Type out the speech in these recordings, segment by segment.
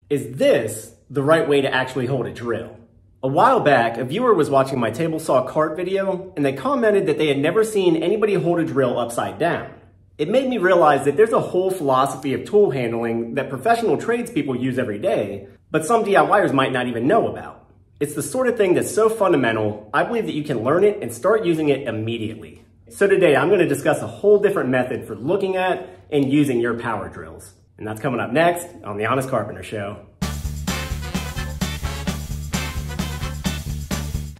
Is this the right way to actually hold a drill? A while back, a viewer was watching my table saw cart video, and they commented that they had never seen anybody hold a drill upside down. It made me realize that there's a whole philosophy of tool handling that professional tradespeople use every day, but some DIYers might not even know about. It's the sort of thing that's so fundamental, I believe that you can learn it and start using it immediately. So today, I'm going to discuss a whole different method for looking at and using your power drills. And that's coming up next on The Honest Carpenter Show.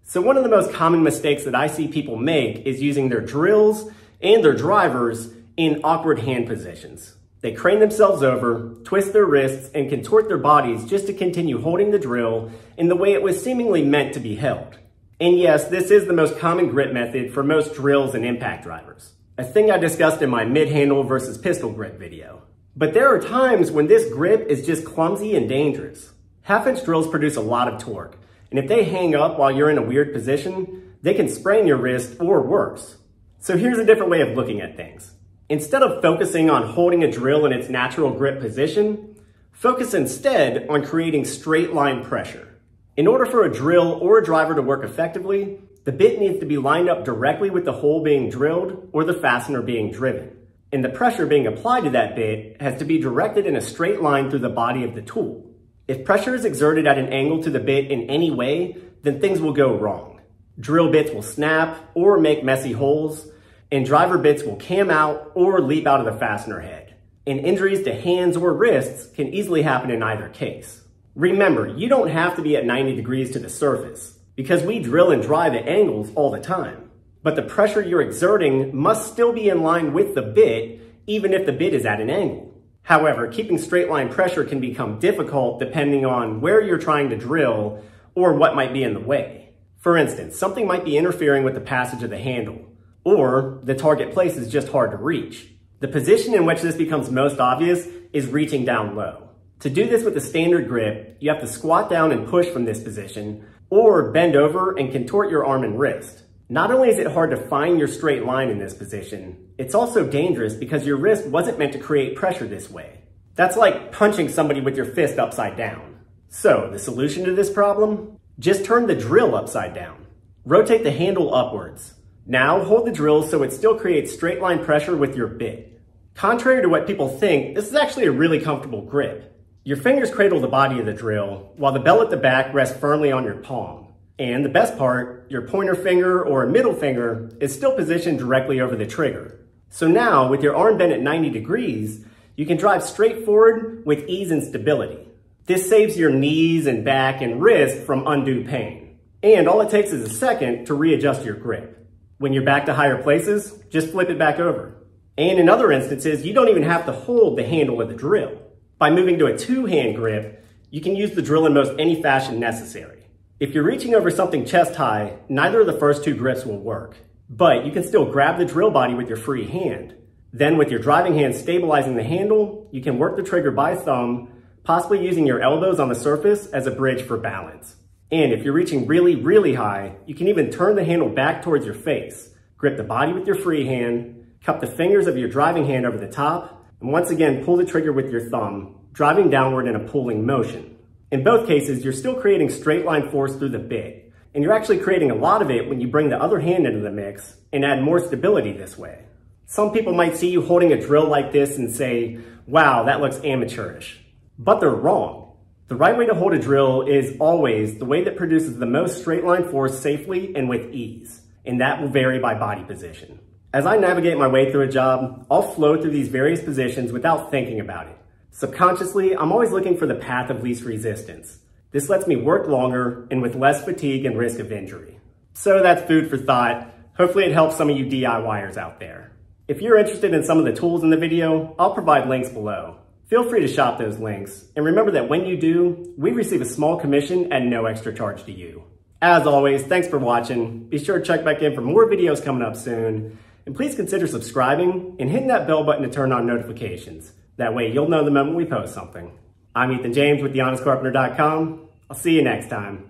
So one of the most common mistakes that I see people make is using their drills and their drivers in awkward hand positions. They crane themselves over, twist their wrists, and contort their bodies just to continue holding the drill in the way it was seemingly meant to be held. And yes, this is the most common grip method for most drills and impact drivers, a thing I discussed in my mid-handle versus pistol grip video. But there are times when this grip is just clumsy and dangerous. Half-inch drills produce a lot of torque, and if they hang up while you're in a weird position, they can sprain your wrist or worse. So here's a different way of looking at things. Instead of focusing on holding a drill in its natural grip position, focus instead on creating straight line pressure. In order for a drill or a driver to work effectively, the bit needs to be lined up directly with the hole being drilled or the fastener being driven. And the pressure being applied to that bit has to be directed in a straight line through the body of the tool. If pressure is exerted at an angle to the bit in any way, then things will go wrong. Drill bits will snap or make messy holes, and driver bits will cam out or leap out of the fastener head. And injuries to hands or wrists can easily happen in either case. Remember, you don't have to be at 90 degrees to the surface, because we drill and drive at angles all the time. But the pressure you're exerting must still be in line with the bit, even if the bit is at an angle. However, keeping straight line pressure can become difficult depending on where you're trying to drill or what might be in the way. For instance, something might be interfering with the passage of the handle, or the target place is just hard to reach. The position in which this becomes most obvious is reaching down low. To do this with a standard grip, you have to squat down and push from this position, or bend over and contort your arm and wrist. Not only is it hard to find your straight line in this position, it's also dangerous because your wrist wasn't meant to create pressure this way. That's like punching somebody with your fist upside down. So, the solution to this problem? Just turn the drill upside down. Rotate the handle upwards. Now, hold the drill so it still creates straight line pressure with your bit. Contrary to what people think, this is actually a really comfortable grip. Your fingers cradle the body of the drill, while the bell at the back rests firmly on your palm. And the best part, your pointer finger or middle finger is still positioned directly over the trigger. So now, with your arm bent at 90 degrees, you can drive straight forward with ease and stability. This saves your knees and back and wrist from undue pain. And all it takes is a second to readjust your grip. When you're back to higher places, just flip it back over. And in other instances, you don't even have to hold the handle of the drill. By moving to a two-hand grip, you can use the drill in most any fashion necessary. If you're reaching over something chest high, neither of the first two grips will work. But you can still grab the drill body with your free hand. Then with your driving hand stabilizing the handle, you can work the trigger by thumb, possibly using your elbows on the surface as a bridge for balance. And if you're reaching really, really high, you can even turn the handle back towards your face, grip the body with your free hand, cup the fingers of your driving hand over the top, and once again pull the trigger with your thumb, driving downward in a pulling motion. In both cases, you're still creating straight line force through the bit, and you're actually creating a lot of it when you bring the other hand into the mix and add more stability this way. Some people might see you holding a drill like this and say, wow, that looks amateurish. But they're wrong. The right way to hold a drill is always the way that produces the most straight line force safely and with ease, and that will vary by body position. As I navigate my way through a job, I'll flow through these various positions without thinking about it. Subconsciously, I'm always looking for the path of least resistance. This lets me work longer and with less fatigue and risk of injury. So that's food for thought. Hopefully it helps some of you DIYers out there. If you're interested in some of the tools in the video, I'll provide links below. Feel free to shop those links. And remember that when you do, we receive a small commission at no extra charge to you. As always, thanks for watching. Be sure to check back in for more videos coming up soon. And please consider subscribing and hitting that bell button to turn on notifications. That way you'll know the moment we post something. I'm Ethan James with TheHonestCarpenter.com. I'll see you next time.